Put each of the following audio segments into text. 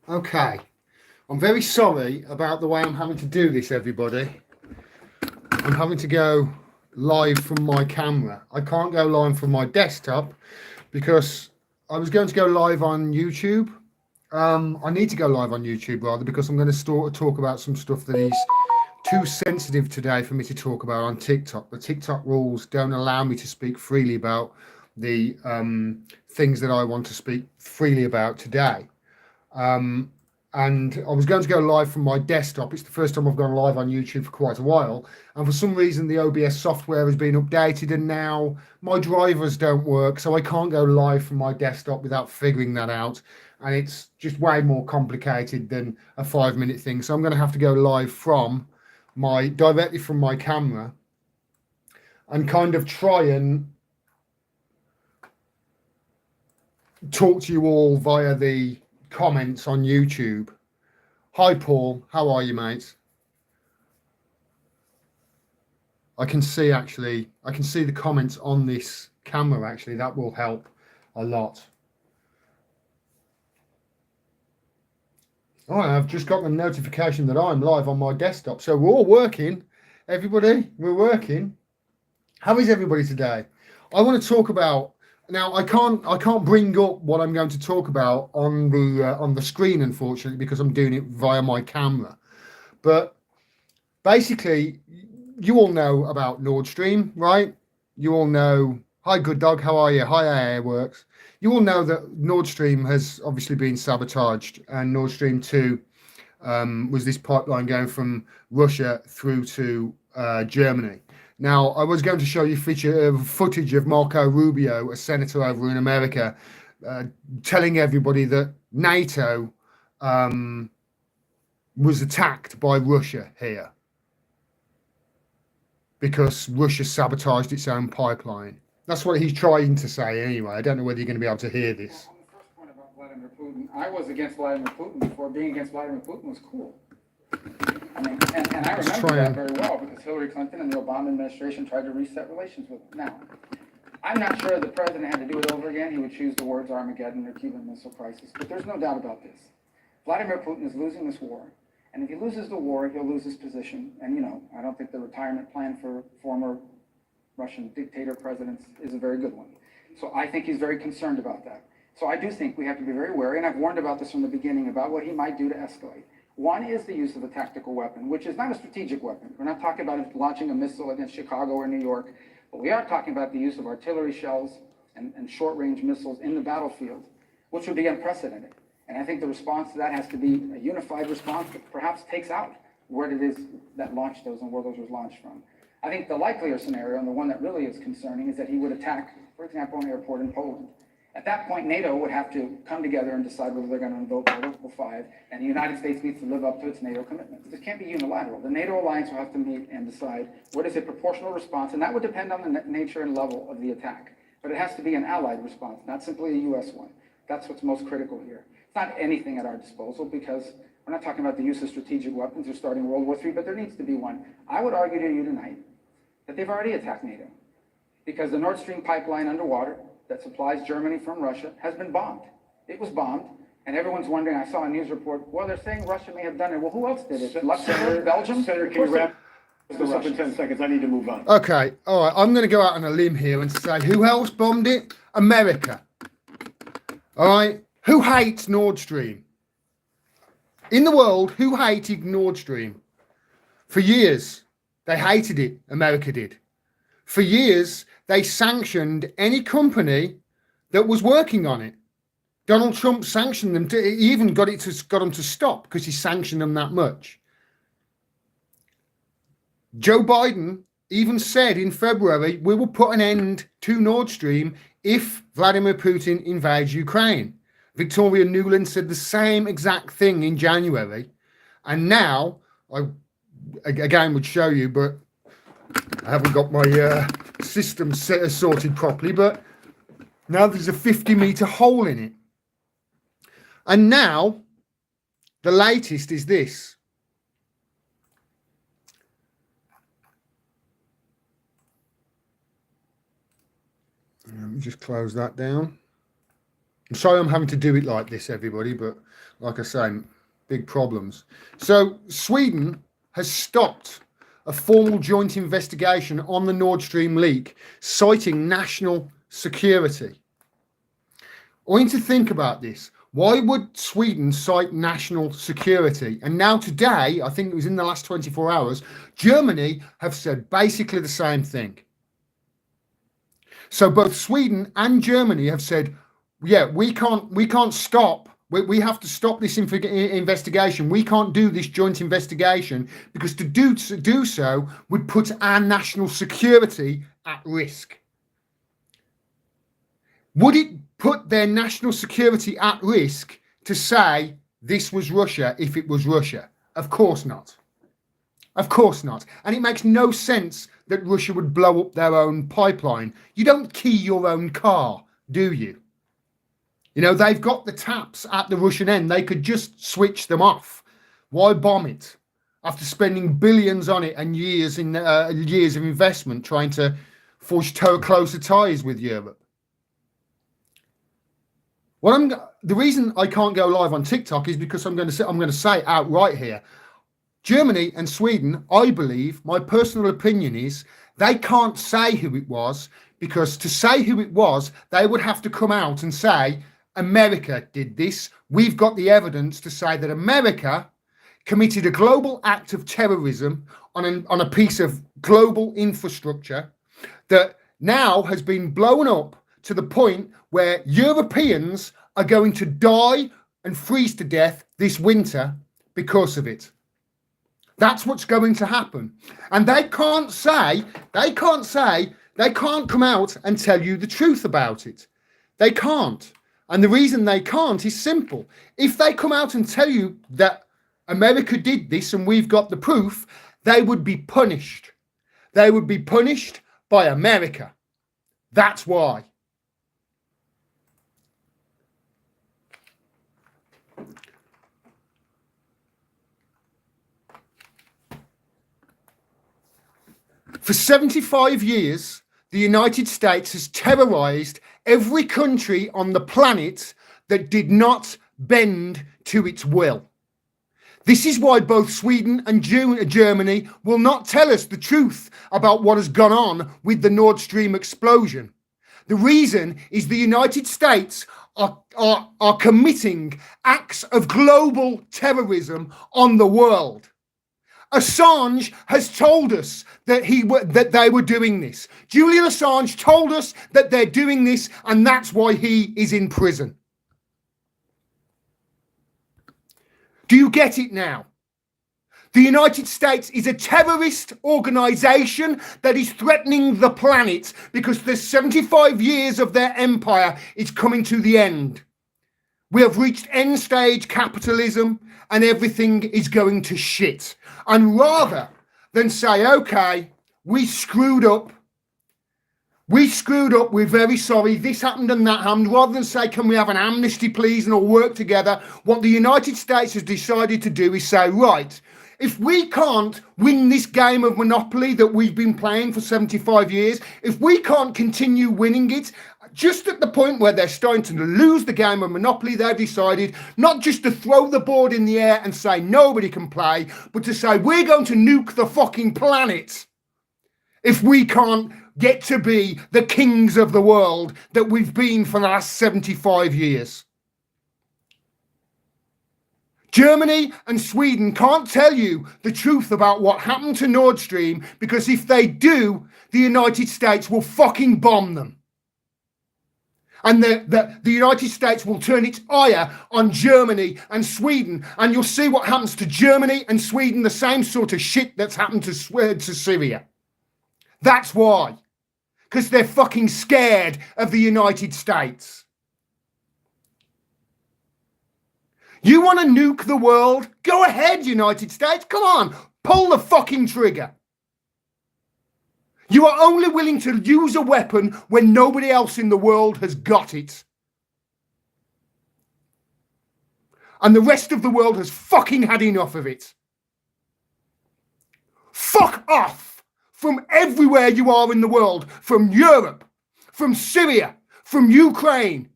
Okay, I'm very sorry about the way I'm having to do this, everybody. I'm having to go live from my camera. I can't go live from my desktop because I was going to go live on YouTube. I need to go live on YouTube rather because I'm going to talk about some stuff that is too sensitive today for me to talk about on TikTok. The TikTok rules don't allow me to speak freely about the things that I want to speak freely about today. Um, and I was going to go live from my desktop. It's the first time I've gone live on YouTube for quite a while. And for some reason, the OBS software has been updated, and now my drivers don't work. So I can't go live from my desktop without figuring that out. And it's just way more complicated than a 5 minute thing. So I'm going to have to go live from directly from my camera and kind of try and talk to you all via the comments on YouTube. Hi, Paul. How are you, mate? I can see the comments on this camera. Actually, that will help a lot. All right, I've just got the notification that I'm live on my desktop. So we're all working. Everybody, we're working. How is everybody today? I want to talk about now. I can't bring up what I'm going to talk about on the screen, unfortunately, because I'm doing it via my camera. But basically, you all know about Nord Stream, right? You all know. Hi, good dog. How are you? Hi, Airworks. You all know that Nord Stream has obviously been sabotaged, and Nord Stream 2 was this pipeline going from Russia through to Germany. Now, I was going to show you footage of Marco Rubio, a senator over in America, uh, telling everybody that NATO was attacked by Russia here because Russia sabotaged its own pipeline. That's what he's trying to say anyway. I don't know whether you're going to be able to hear this. On the first point about Vladimir Putin, I was against Vladimir Putin before being against Vladimir Putin was cool. I mean, and I remember that very well because Hillary Clinton and the Obama administration tried to reset relations with him. Now, I'm not sure the president had to do it over again. He would choose the words Armageddon or Cuban Missile Crisis, but there's no doubt about this. Vladimir Putin is losing this war, and if he loses the war, he'll lose his position. And, you know, I don't think the retirement plan for former Russian dictator presidents is a very good one. So I think he's very concerned about that. So I do think we have to be very wary, and I've warned about this from the beginning about what he might do to escalate. One is the use of a tactical weapon, which is not a strategic weapon. We're not talking about launching a missile against Chicago or New York, but we are talking about the use of artillery shells and short-range missiles in the battlefield, which would be unprecedented. And I think the response to that has to be a unified response that perhaps takes out where it is that launched those and where those were launched from. I think the likelier scenario, and the one that really is concerning, is that he would attack, for example, an airport in Poland. At that point, NATO would have to come together and decide whether they're going to invoke Article 5, and the United States needs to live up to its NATO commitments. This can't be unilateral. The NATO alliance will have to meet and decide what is a proportional response, and that would depend on the nature and level of the attack. But it has to be an allied response, not simply a U.S. one. That's what's most critical here. It's not anything at our disposal because we're not talking about the use of strategic weapons or starting World War III, but there needs to be one. I would argue to you tonight that they've already attacked NATO because the Nord Stream pipeline underwater that supplies Germany from Russia has been bombed. It was bombed, and everyone's wondering, I saw a news report, well, they're saying Russia may have done it. Well, who else did it? Luxembourg, Belgium? Senator, can you wrap this up in 10 seconds? I need to move on. Okay, all right. I'm going to go out on a limb here and say, who else bombed it? America. All right. Who hates Nord Stream? In the world, who hated Nord Stream? For years, they hated it. America did. For years, they sanctioned any company that was working on it. Donald Trump sanctioned them. He even got them to stop because he sanctioned them that much. Joe Biden even said in February, we will put an end to Nord Stream if Vladimir Putin invades Ukraine. Victoria Nuland said the same exact thing in January. And now, I again would show you, but I haven't got my system sorted properly, but now there's a 50-meter hole in it. And now, the latest is this. Let me just close that down. I'm sorry I'm having to do it like this, everybody, but like I say, big problems. So Sweden has stopped a formal joint investigation on the Nord Stream leak, citing national security. I want you to think about this. Why would Sweden cite national security? And now today, I think it was in the last 24 hours, Germany have said basically the same thing. So both Sweden and Germany have said, yeah, we can't stop. We have to stop this investigation. We can't do this joint investigation because to do so would put our national security at risk. Would it put their national security at risk to say this was Russia if it was Russia? Of course not. Of course not. And it makes no sense that Russia would blow up their own pipeline. You don't key your own car, do you? You know, they've got the taps at the Russian end. They could just switch them off. Why bomb it after spending billions on it and years of investment trying to forge closer ties with Europe? The reason I can't go live on TikTok is because I'm going to say outright here, Germany and Sweden, I believe, my personal opinion is they can't say who it was, because to say who it was, they would have to come out and say, America did this. We've got the evidence to say that America committed a global act of terrorism on a piece of global infrastructure that now has been blown up to the point where Europeans are going to die and freeze to death this winter because of it. That's what's going to happen. And they can't come out and tell you the truth about it. They can't. And the reason they can't is simple. If they come out and tell you that America did this and we've got the proof, they would be punished. They would be punished by America. That's why. For 75 years, the United States has terrorized every country on the planet that did not bend to its will. This is why both Sweden and Germany will not tell us the truth about what has gone on with the Nord Stream explosion. The reason is the United States are committing acts of global terrorism on the world. Assange has told us that they were doing this. Julian Assange told us that they're doing this, and that's why he is in prison. Do you get it now? The United States is a terrorist organization that is threatening the planet because the 75 years of their empire is coming to the end. We have reached end stage capitalism and everything is going to shit. And rather than say, okay, we screwed up, we're very sorry, this happened and that happened, rather than say, can we have an amnesty please and all work together, what the United States has decided to do is say, right, if we can't win this game of Monopoly that we've been playing for 75 years, if we can't continue winning it, just at the point where they're starting to lose the game of Monopoly, they've decided not just to throw the board in the air and say nobody can play, but to say we're going to nuke the fucking planet if we can't get to be the kings of the world that we've been for the last 75 years. Germany and Sweden can't tell you the truth about what happened to Nord Stream, because if they do, the United States will fucking bomb them. And the United States will turn its ire on Germany and Sweden. And you'll see what happens to Germany and Sweden, the same sort of shit that's happened to Syria. That's why. Because they're fucking scared of the United States. You want to nuke the world? Go ahead, United States. Come on, pull the fucking trigger. You are only willing to use a weapon when nobody else in the world has got it. And the rest of the world has fucking had enough of it. Fuck off from everywhere you are in the world, from Europe, from Syria, from Ukraine.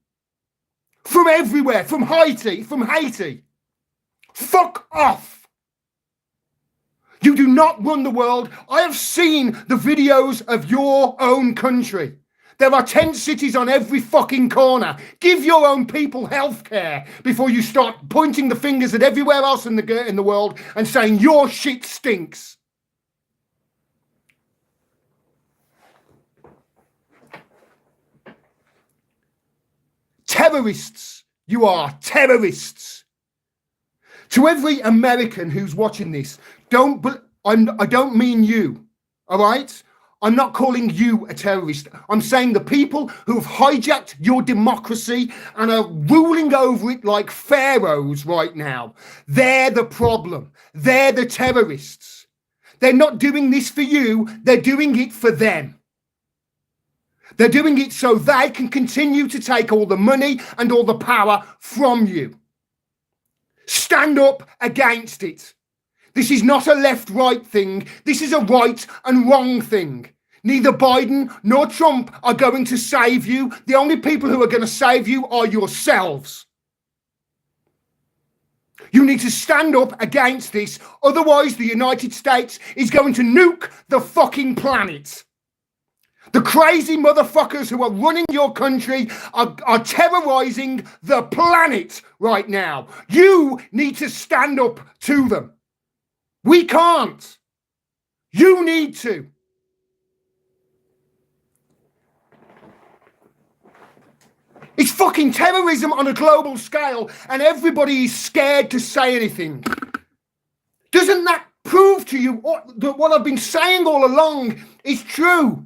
from everywhere, from Haiti. Fuck off. You do not run the world. I have seen the videos of your own country. There are tent cities on every fucking corner. Give your own people health care before you start pointing the fingers at everywhere else in the world and saying your shit stinks. Terrorists. You are terrorists. To every American who's watching this, I don't mean you, all right? I'm not calling you a terrorist. I'm saying the people who have hijacked your democracy and are ruling over it like pharaohs right now. They're the problem. They're the terrorists. They're not doing this for you. They're doing it for them. They're doing it so they can continue to take all the money and all the power from you. Stand up against it. This is not a left-right thing. This is a right and wrong thing. Neither Biden nor Trump are going to save you. The only people who are going to save you are yourselves. You need to stand up against this. Otherwise, the United States is going to nuke the fucking planet. The crazy motherfuckers who are running your country are terrorizing the planet right now. You need to stand up to them. We can't. You need to. It's fucking terrorism on a global scale, and everybody is scared to say anything. Doesn't that prove to you that what I've been saying all along is true?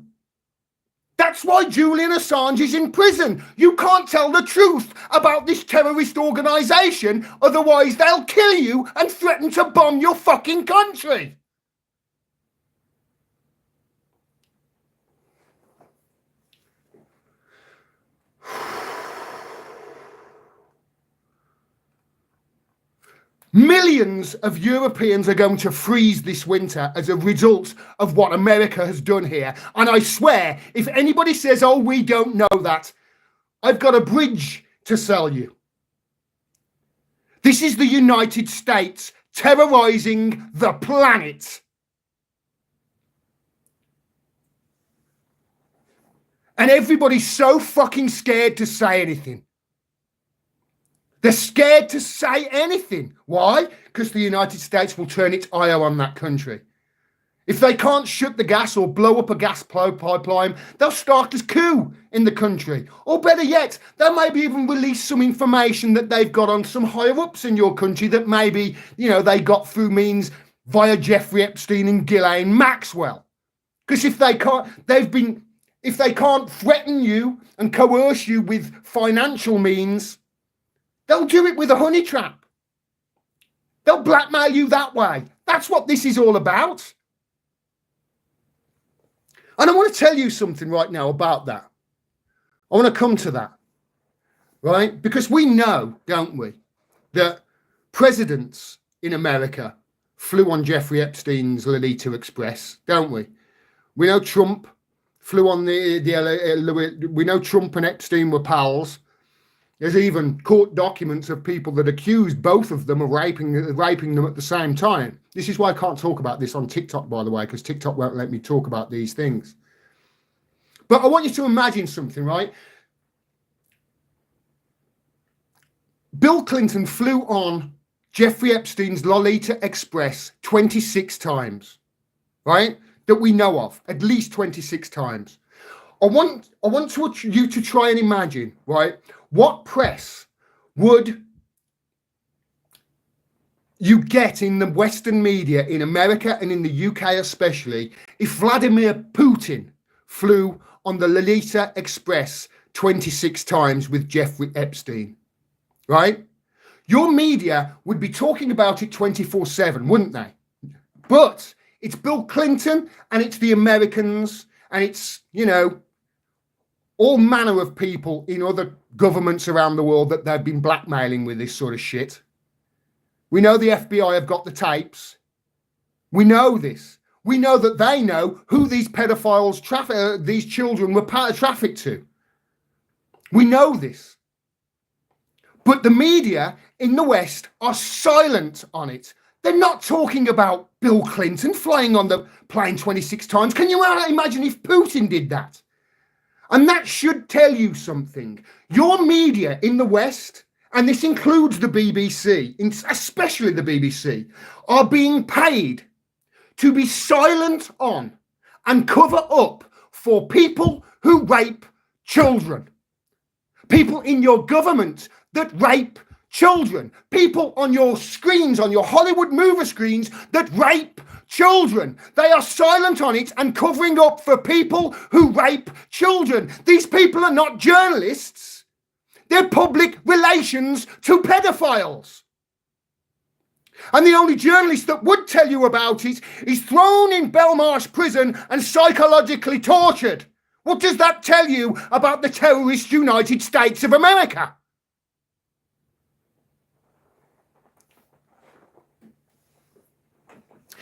That's why Julian Assange is in prison. You can't tell the truth about this terrorist organisation, otherwise they'll kill you and threaten to bomb your fucking country. Millions of Europeans are going to freeze this winter as a result of what America has done here. And I swear, if anybody says, oh, we don't know that, I've got a bridge to sell you. This is the United States terrorizing the planet. And everybody's so fucking scared to say anything. They're scared to say anything. Why? Because the United States will turn its ire on that country. If they can't shut the gas or blow up a gas pipeline, they'll start a coup in the country. Or better yet, they'll maybe even release some information that they've got on some higher-ups in your country that maybe, they got through means via Jeffrey Epstein and Ghislaine Maxwell. Because if they can't threaten you and coerce you with financial means, they'll do it with a honey trap. They'll blackmail you that way. That's what this is all about. And I want to tell you something right now about that. I want to come to that, right? Because we know, don't we, that presidents in America flew on Jeffrey Epstein's Lolita Express, don't we? We know Trump flew on we know Trump and Epstein were pals. There's even court documents of people that accused both of them of raping them at the same time. This is why I can't talk about this on TikTok, by the way, because TikTok won't let me talk about these things. But I want you to imagine something, right? Bill Clinton flew on Jeffrey Epstein's Lolita Express 26 times, right? That we know of, at least 26 times. I want you to try and imagine, right? What press would you get in the Western media, in America and in the UK especially, if Vladimir Putin flew on the Lolita Express 26 times with Jeffrey Epstein, right? Your media would be talking about it 24/7, wouldn't they? But it's Bill Clinton and it's the Americans and it's, all manner of people in other governments around the world that they've been blackmailing with this sort of shit. We know the FBI have got the tapes. We know this. We know that they know who these pedophiles, these children were trafficked to. We know this. But the media in the West are silent on it. They're not talking about Bill Clinton flying on the plane 26 times. Can you imagine if Putin did that? And that should tell you something. Your media in the West, and this includes the BBC, especially the BBC, are being paid to be silent on and cover up for people who rape children. People in your government that rape children. People on your screens, on your Hollywood movie screens that rape children. They are silent on it and covering up for people who rape children. These people are not journalists. They're public relations to pedophiles. And the only journalist that would tell you about it is thrown in Belmarsh prison and psychologically tortured. What does that tell you about the terrorist United States of America?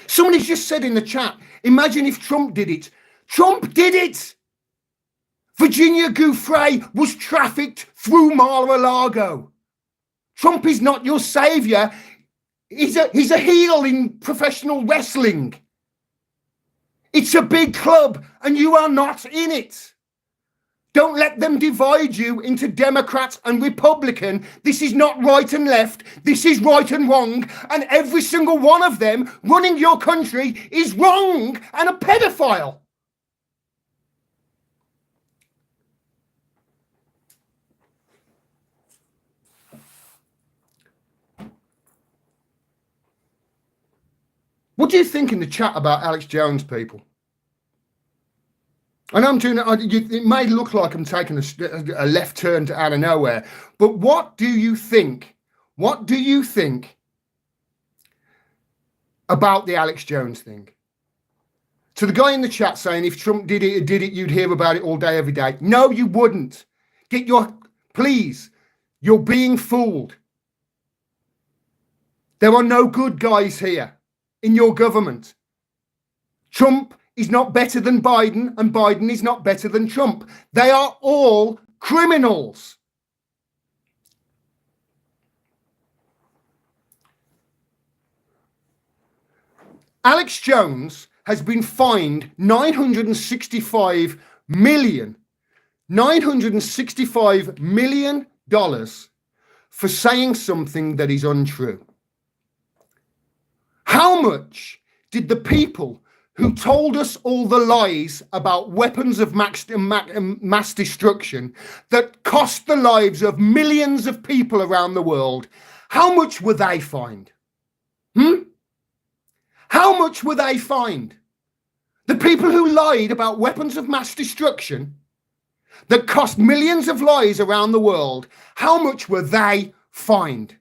Somebody's just said in the chat, imagine if Trump did it. Trump did it. Virginia Giuffre was trafficked through Mar-a-Lago. Trump is not your savior. He's a heel in professional wrestling. It's a big club and you are not in it. Don't let them divide you into Democrat and Republican. This is not right and left. This is right and wrong. And every single one of them running your country is wrong and a pedophile. What do you think in the chat about Alex Jones, people? And I'm doing it, it may look like I'm taking a left turn to out of nowhere, but what do you think? What do you think about the Alex Jones thing? To the guy in the chat saying if Trump did it, you'd hear about it all day, every day. No, you wouldn't. Please, you're being fooled. There are no good guys here in your government. Trump is not better than Biden, and Biden is not better than Trump. They are all criminals. Alex Jones has been fined $965 million for saying something that is untrue. How much did the people who told us all the lies about weapons of mass destruction that cost the lives of millions of people around the world, how much were they fined? How much were they fined? The people who lied about weapons of mass destruction that cost millions of lives around the world, how much were they fined?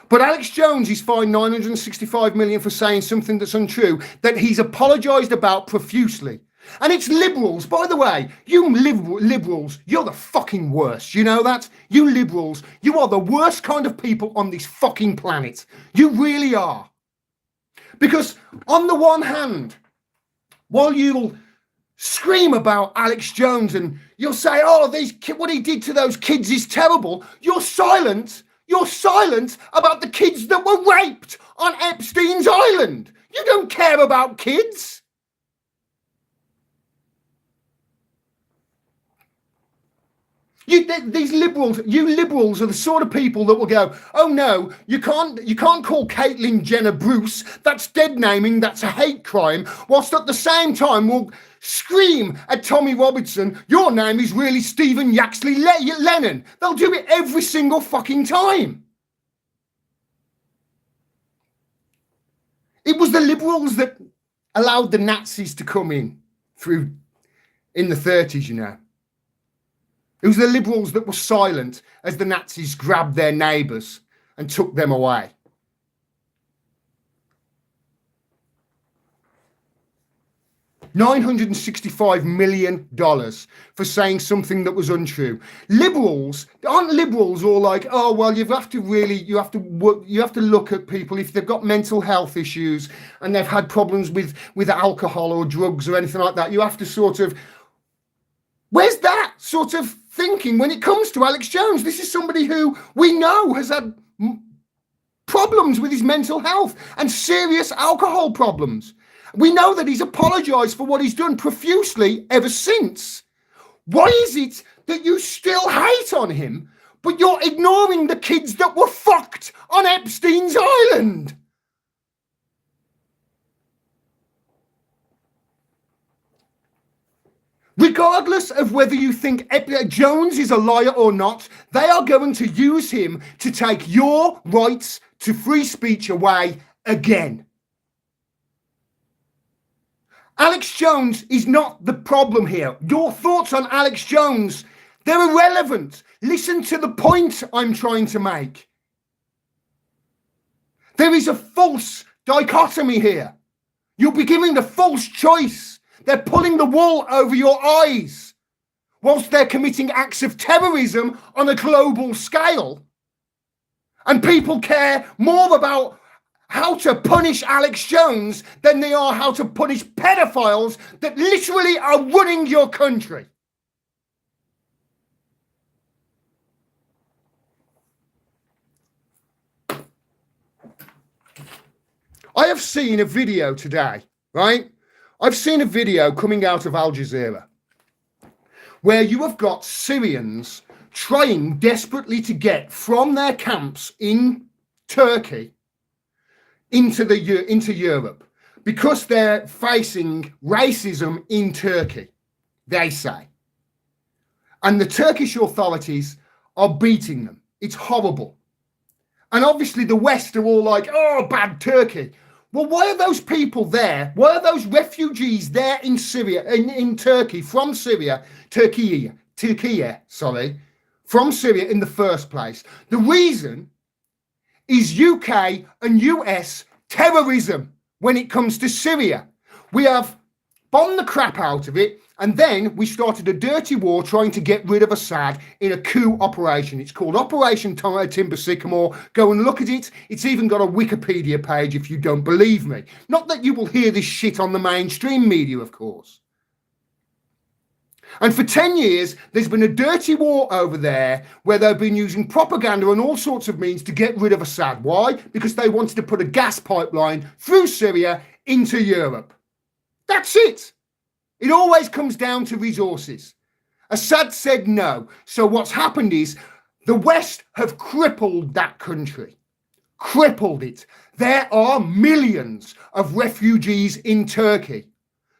But Alex Jones is fined $965 million for saying something that's untrue, that he's apologised about profusely. And it's liberals, by the way, you liberals, you're the fucking worst. You know that? You liberals, you are the worst kind of people on this fucking planet. You really are. Because on the one hand, while you'll scream about Alex Jones and you'll say, oh, what he did to those kids is terrible, you're silent. You're silent about the kids that were raped on Epstein's island. You don't care about kids. These liberals, you liberals are the sort of people that will go, oh no, you can't call Caitlyn Jenner Bruce. That's dead naming. That's a hate crime. Whilst at the same time will scream at Tommy Robinson, your name is really Stephen Yaxley Lennon. They'll do it every single fucking time. It was the liberals that allowed the Nazis to come in the 30s, you know. It was the liberals that were silent as the Nazis grabbed their neighbours and took them away. $965 million for saying something that was untrue. Liberals aren't liberals all like, oh well, you have to look at people if they've got mental health issues and they've had problems with alcohol or drugs or anything like that. You have to sort of, where's that sort of thinking when it comes to Alex Jones. This is somebody who we know has had problems with his mental health and serious alcohol problems. We know that he's apologized for what he's done profusely ever since. Why is it that you still hate on him, but you're ignoring the kids that were fucked on Epstein's island? Regardless of whether you think Jones is a liar or not, they are going to use him to take your rights to free speech away again. Alex Jones is not the problem here. Your thoughts on Alex Jones, they're irrelevant. Listen to the point I'm trying to make. There is a false dichotomy here. You'll be giving the false choice. They're pulling the wool over your eyes whilst they're committing acts of terrorism on a global scale. And people care more about how to punish Alex Jones than they are how to punish pedophiles that literally are running your country. I have seen a video today, right? I've seen a video coming out of Al Jazeera where you have got Syrians trying desperately to get from their camps in Turkey into Europe because they're facing racism in Turkey, they say. And the Turkish authorities are beating them. It's horrible. And obviously the West are all like, oh, bad Turkey. Well, why are those people there? Why are those refugees there in Syria, in Turkey, from Syria, from Syria in the first place? The reason is UK and US terrorism when it comes to Syria. We have bombed the crap out of it, and then we started a dirty war trying to get rid of Assad in a coup operation. It's called Operation Timber Sycamore. Go and look at it. It's even got a Wikipedia page if you don't believe me. Not that you will hear this shit on the mainstream media, of course. And for 10 years, there's been a dirty war over there where they've been using propaganda and all sorts of means to get rid of Assad. Why? Because they wanted to put a gas pipeline through Syria into Europe. That's it. It always comes down to resources. Assad said no. So what's happened is the West have crippled that country. Crippled it. There are millions of refugees in Turkey.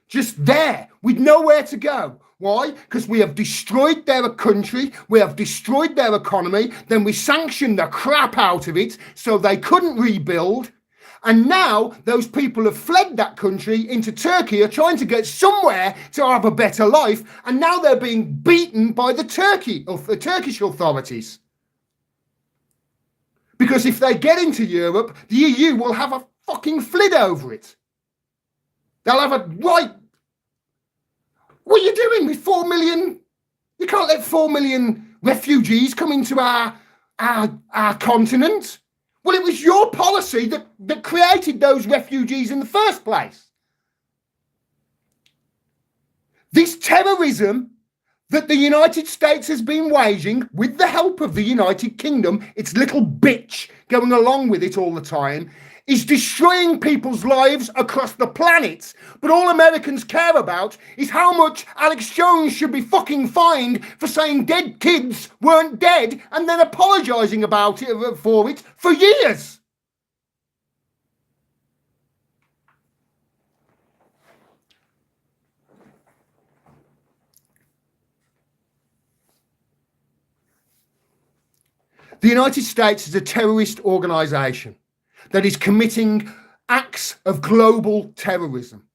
Just there, with nowhere to go. Why? Because we have destroyed their country, we have destroyed their economy, then we sanctioned the crap out of it so they couldn't rebuild. And now those people have fled that country into Turkey, are trying to get somewhere to have a better life, and now they're being beaten by the Turkish authorities. Because if they get into Europe, the EU will have a fucking flit over it. They'll have a right. What are you doing with 4 million? You can't let 4 million refugees come into our continent. Well, it was your policy that created those refugees in the first place. This terrorism that the United States has been waging with the help of the United Kingdom, its little bitch going along with it all the time, is destroying people's lives across the planet. But all Americans care about is how much Alex Jones should be fucking fined for saying dead kids weren't dead and then apologising about it for it for years. The United States is a terrorist organisation that is committing acts of global terrorism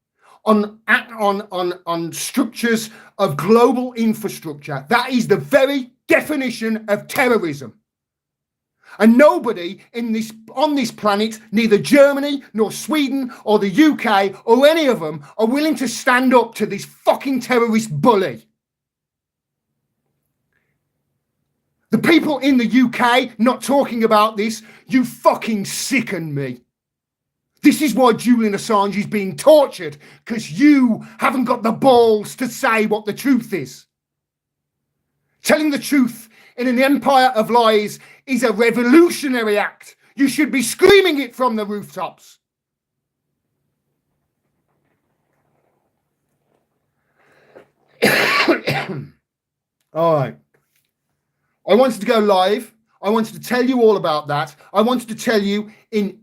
on structures of global infrastructure. That is the very definition of terrorism. And nobody on this planet, neither Germany nor Sweden or the UK or any of them, are willing to stand up to this fucking terrorist bully. The people in the UK not talking about this, you fucking sicken me. This is why Julian Assange is being tortured, because you haven't got the balls to say what the truth is. Telling the truth in an empire of lies is a revolutionary act. You should be screaming it from the rooftops. All right. I wanted to go live. I wanted to tell you all about that. I wanted to tell you in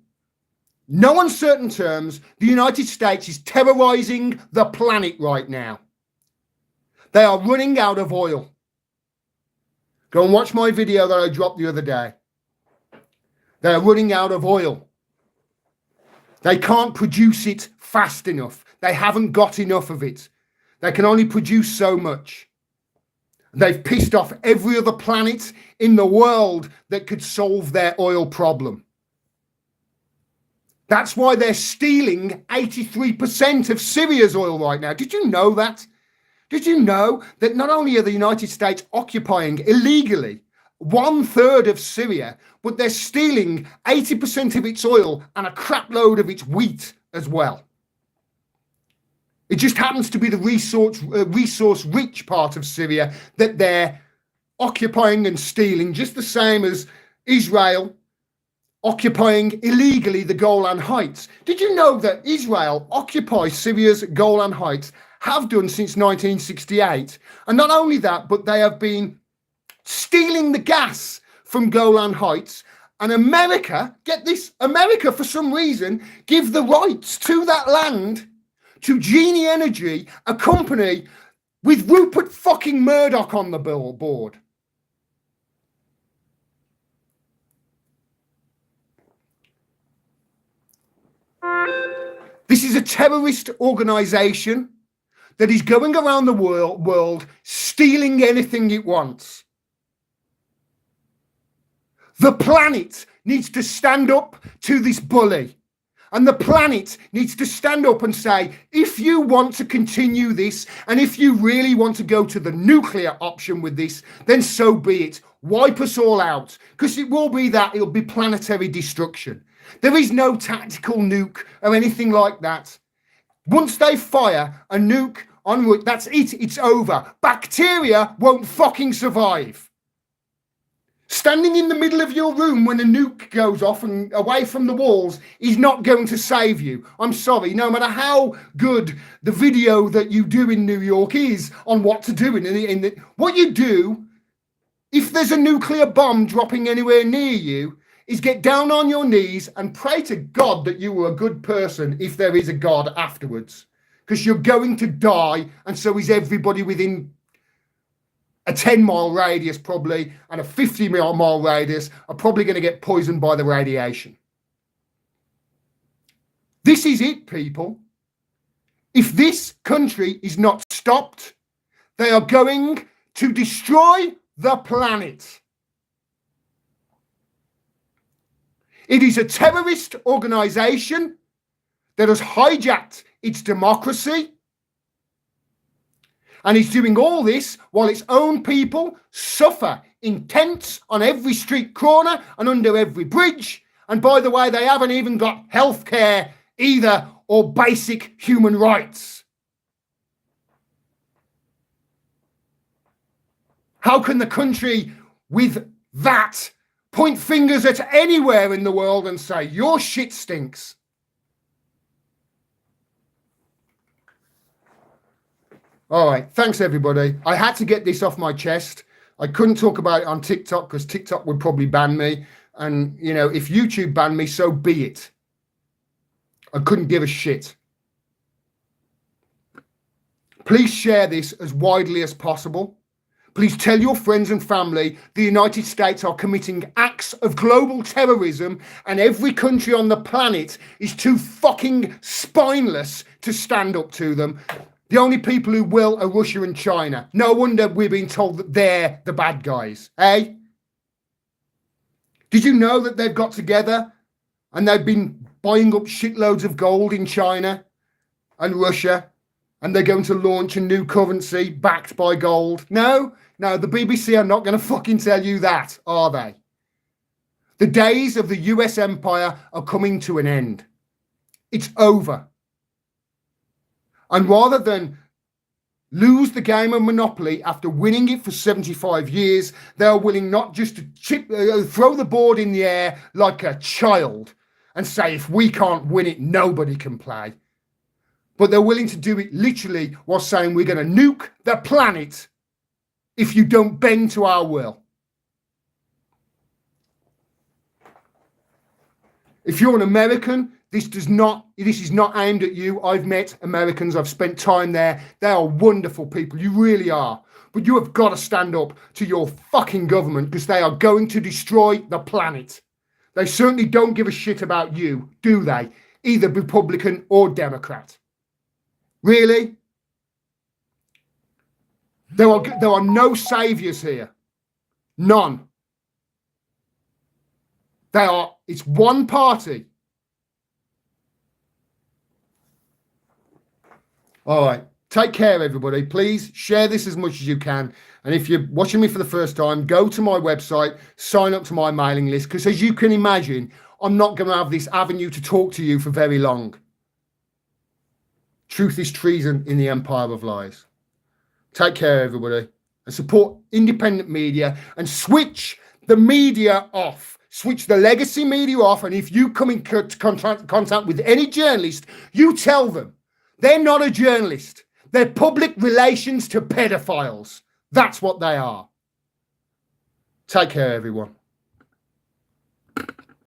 no uncertain terms, the United States is terrorizing the planet right now. They are running out of oil. Go and watch my video that I dropped the other day. They are running out of oil. They can't produce it fast enough. They haven't got enough of it. They can only produce so much. They've pissed off every other planet in the world that could solve their oil problem. That's why they're stealing 83% of Syria's oil right now. Did you know that? Did you know that not only are the United States occupying illegally 1/3 of Syria, but they're stealing 80% of its oil and a crap load of its wheat as well? It just happens to be the resource-rich part of Syria that they're occupying and stealing, just the same as Israel occupying illegally the Golan Heights. Did you know that Israel occupies Syria's Golan Heights, have done since 1968? And not only that, but they have been stealing the gas from Golan Heights. And America, get this, America for some reason give the rights to that land to Genie Energy, a company with Rupert fucking Murdoch on the board. This is a terrorist organization that is going around the world stealing anything it wants. The planet needs to stand up to this bully. And the planet needs to stand up and say, if you want to continue this, and if you really want to go to the nuclear option with this, then so be it. Wipe us all out. Because it will be that. It'll be planetary destruction. There is no tactical nuke or anything like that. Once they fire a nuke on, that's it. It's over. Bacteria won't fucking survive. Standing in the middle of your room when a nuke goes off and away from the walls is not going to save you. I'm sorry, no matter how good the video that you do in New York is on what to do what you do, if there's a nuclear bomb dropping anywhere near you, is get down on your knees and pray to God that you were a good person if there is a God afterwards. Because you're going to die, and so is everybody within a 10-mile radius probably, and a 50-mile radius are probably going to get poisoned by the radiation. This is it, people. If this country is not stopped, they are going to destroy the planet. It is a terrorist organization that has hijacked its democracy, and it's doing all this while its own people suffer in tents on every street corner and under every bridge. And by the way, they haven't even got healthcare either, or basic human rights. How can the country with that point fingers at anywhere in the world and say, your shit stinks? All right, thanks everybody. I had to get this off my chest. I couldn't talk about it on TikTok because TikTok would probably ban me. And, you know, if YouTube banned me, so be it. I couldn't give a shit. Please share this as widely as possible. Please tell your friends and family the United States are committing acts of global terrorism and every country on the planet is too fucking spineless to stand up to them. The only people who will are Russia and China. No wonder we're being told that they're the bad guys, eh? Did you know that they've got together and they've been buying up shitloads of gold in China and Russia, and they're going to launch a new currency backed by gold? No, the BBC are not going to fucking tell you that, are they? The days of the US empire are coming to an end. It's over. And rather than lose the game of Monopoly after winning it for 75 years. They are willing not just to throw the board in the air like a child and say, if we can't win it, nobody can play. But they're willing to do it literally while saying we're going to nuke the planet if you don't bend to our will. If you're an American, this is not aimed at you. I've met Americans. I've spent time there. They are wonderful people. You really are. But you have got to stand up to your fucking government because they are going to destroy the planet. They certainly don't give a shit about you, do they? Either Republican or Democrat. Really? There are no saviors here. None. It's one party. All right. Take care, everybody. Please share this as much as you can. And if you're watching me for the first time, go to my website, sign up to my mailing list, because as you can imagine, I'm not going to have this avenue to talk to you for very long. Truth is treason in the empire of lies. Take care, everybody, and support independent media and switch the media off. Switch the legacy media off. And if you come in contact with any journalist, you tell them they're not a journalist. They're public relations to pedophiles. That's what they are. Take care, everyone.